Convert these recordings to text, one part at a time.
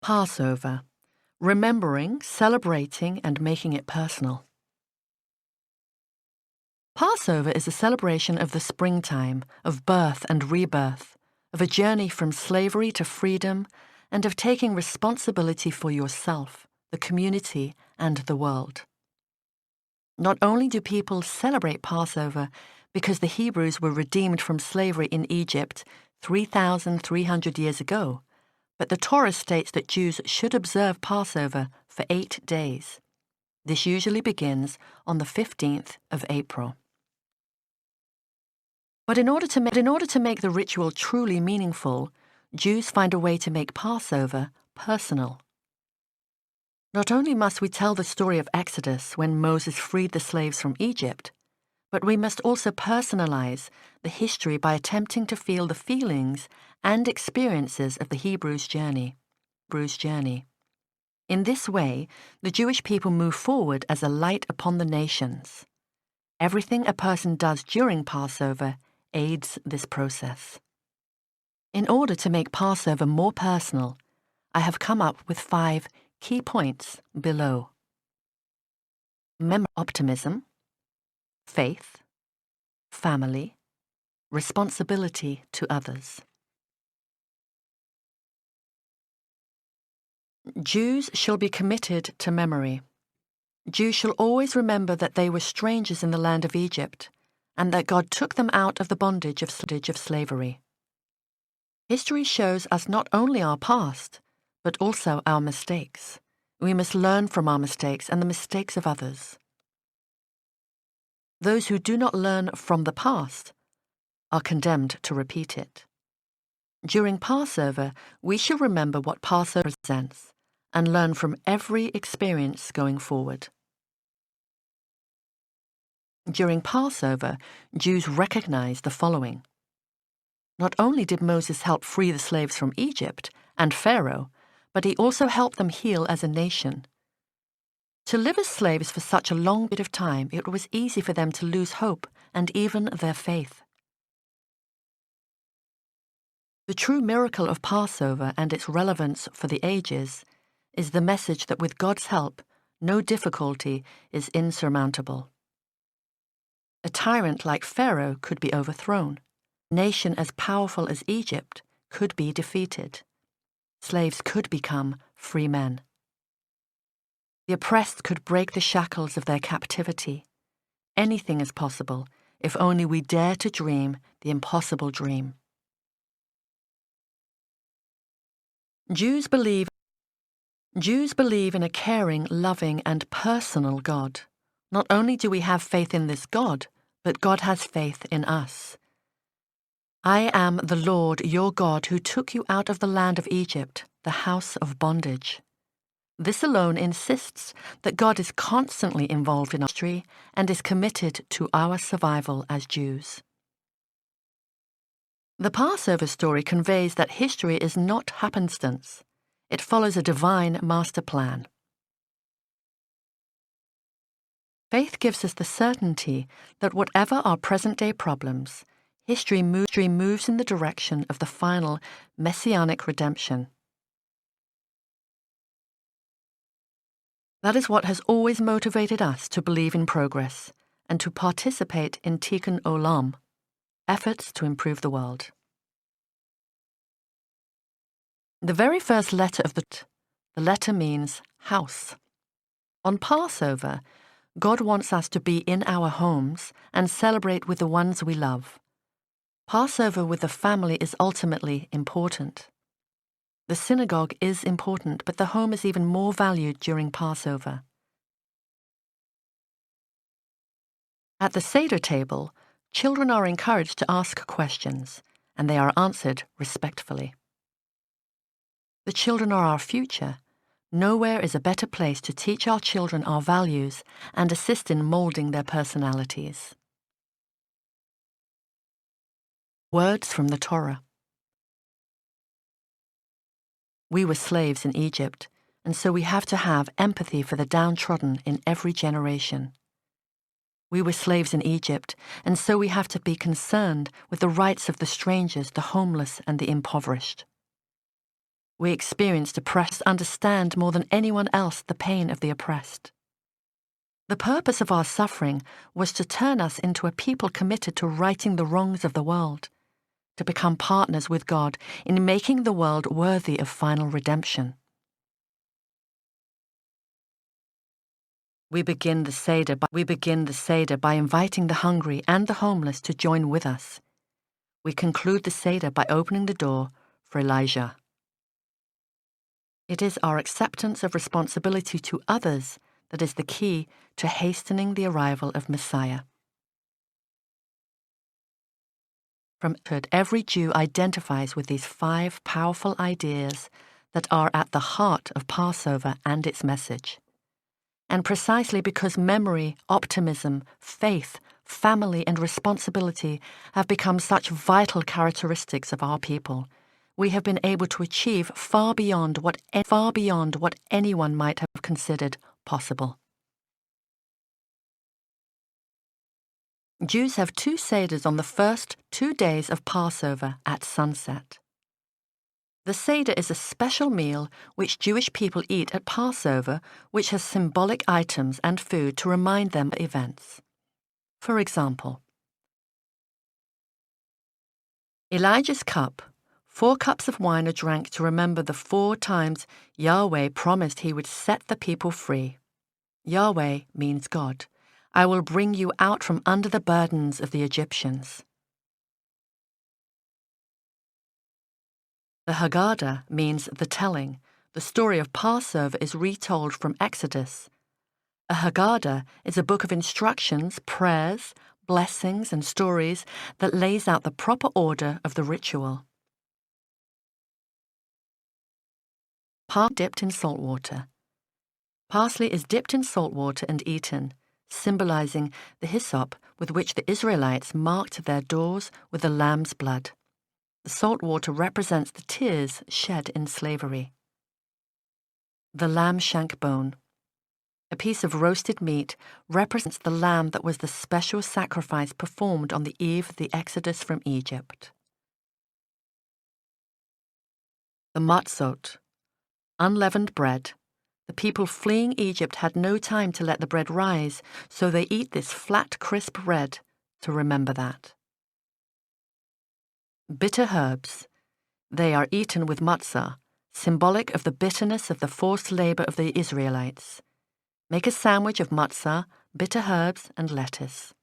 Passover. Remembering, celebrating, and making it personal. Passover is a celebration of the springtime, of birth and rebirth, of a journey from slavery to freedom, and of taking responsibility for yourself, the community, and the world. Not only do people celebrate Passover because the Hebrews were redeemed from slavery in Egypt 3,300 years ago, but the Torah states that Jews should observe Passover for 8 days. This usually begins on the 15th of April. But in order to make the ritual truly meaningful, Jews find a way to make Passover personal. Not only must we tell the story of Exodus when Moses freed the slaves from Egypt, but we must also personalize the history by attempting to feel the feelings and experiences of the Hebrews' journey. In this way, the Jewish people move forward as a light upon the nations. Everything a person does during Passover aids this process. In order to make Passover more personal, I have come up with 5 key points below. Optimism, faith, family, responsibility to others. Jews shall be committed to memory. Jews shall always remember that they were strangers in the land of Egypt, and that God took them out of the bondage of slavery. History shows us not only our past, but also our mistakes. We must learn from our mistakes and the mistakes of others. Those who do not learn from the past are condemned to repeat it. During Passover, we shall remember what Passover represents and learn from every experience going forward. During Passover, Jews recognize the following. Not only did Moses help free the slaves from Egypt and Pharaoh, but he also helped them heal as a nation. To live as slaves for such a long period of time, it was easy for them to lose hope and even their faith. The true miracle of Passover and its relevance for the ages is the message that with God's help, no difficulty is insurmountable. A tyrant like Pharaoh could be overthrown. A nation as powerful as Egypt could be defeated. Slaves could become free men. The oppressed could break the shackles of their captivity. Anything is possible if only we dare to dream the impossible dream. Jews believe in a caring, loving, and personal God. Not only do we have faith in this God, but God has faith in us. I am the Lord your God who took you out of the land of Egypt, the house of bondage. This alone insists that God is constantly involved in our history and is committed to our survival as Jews. The Passover story conveys that history is not happenstance. It follows a divine master plan. Faith gives us the certainty that whatever our present-day problems, history moves in the direction of the final messianic redemption. That is what has always motivated us to believe in progress and to participate in Tikkun Olam, efforts to improve the world. The very first letter of the letter means house. On Passover, God wants us to be in our homes and celebrate with the ones we love. Passover with the family is ultimately important. The synagogue is important, but the home is even more valued during Passover. At the Seder table, children are encouraged to ask questions, and they are answered respectfully. The children are our future. Nowhere is a better place to teach our children our values and assist in molding their personalities. Words from the Torah. We were slaves in Egypt, and so we have to have empathy for the downtrodden in every generation. We were slaves in Egypt, and so we have to be concerned with the rights of the strangers, the homeless, and the impoverished. We experienced oppressed understand more than anyone else the pain of the oppressed. The purpose of our suffering was to turn us into a people committed to righting the wrongs of the world, to become partners with God in making the world worthy of final redemption. We begin the Seder by inviting the hungry and the homeless to join with us. We conclude the Seder by opening the door for Elijah. It is our acceptance of responsibility to others that is the key to hastening the arrival of Messiah. From childhood, every Jew identifies with these 5 powerful ideas that are at the heart of Passover and its message. And precisely because memory, optimism, faith, family, and responsibility have become such vital characteristics of our people, we have been able to achieve far beyond what anyone might have considered possible. Jews have 2 Seders on the first 2 days of Passover at sunset. The Seder is a special meal which Jewish people eat at Passover, which has symbolic items and food to remind them of events. For example, Elijah's cup. 4 cups of wine are drank to remember the 4 times Yahweh promised he would set the people free. Yahweh means God. I will bring you out from under the burdens of the Egyptians. The Haggadah means the telling. The story of Passover is retold from Exodus. A Haggadah is a book of instructions, prayers, blessings, and stories that lays out the proper order of the ritual. Parsley dipped in salt water. Parsley is dipped in salt water and eaten, symbolizing the hyssop with which the Israelites marked their doors with the lamb's blood. The salt water represents the tears shed in slavery. The lamb shank bone. A piece of roasted meat represents the lamb that was the special sacrifice performed on the eve of the exodus from Egypt. The matzot. Unleavened bread. The people fleeing Egypt had no time to let the bread rise, so they eat this flat, crisp bread to remember that. Bitter herbs. They are eaten with matzah, symbolic of the bitterness of the forced labor of the Israelites. Make a sandwich of matzah, bitter herbs, and lettuce.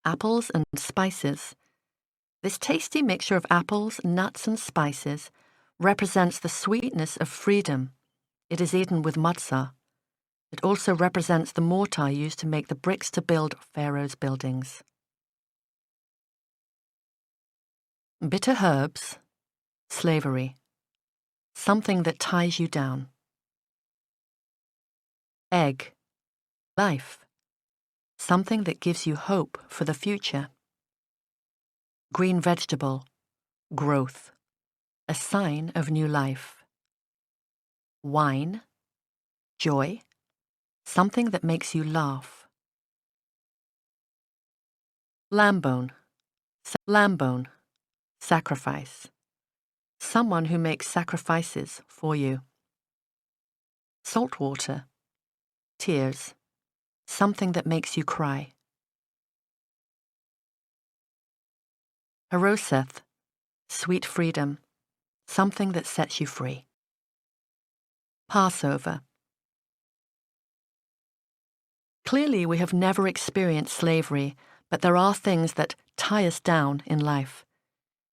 Apples and spices. This tasty mixture of apples, nuts, and spices represents the sweetness of freedom. It is eaten with matzah. It also represents the mortar used to make the bricks to build Pharaoh's buildings. Bitter herbs, slavery, something that ties you down. Egg, life, something that gives you hope for the future. Green vegetable, growth, a sign of new life. Wine, joy, something that makes you laugh. Lamb bone, sacrifice, someone who makes sacrifices for you. Salt water, tears, something that makes you cry. Haroseth, sweet freedom, something that sets you free. Passover. Clearly, we have never experienced slavery, but there are things that tie us down in life.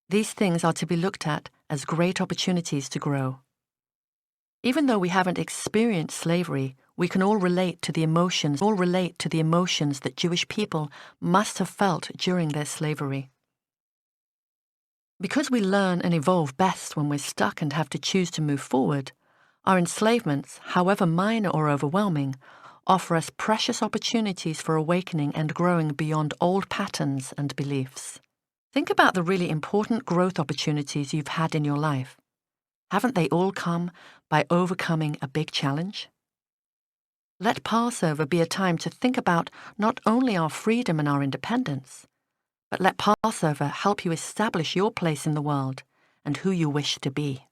These things are to be looked at as great opportunities to grow. Even though we haven't experienced slavery, we can all relate to the emotions that Jewish people must have felt during their slavery. Because we learn and evolve best when we're stuck and have to choose to move forward, our enslavements, however minor or overwhelming, offer us precious opportunities for awakening and growing beyond old patterns and beliefs. Think about the really important growth opportunities you've had in your life. Haven't they all come by overcoming a big challenge? Let Passover be a time to think about not only our freedom and our independence, but let Passover help you establish your place in the world and who you wish to be.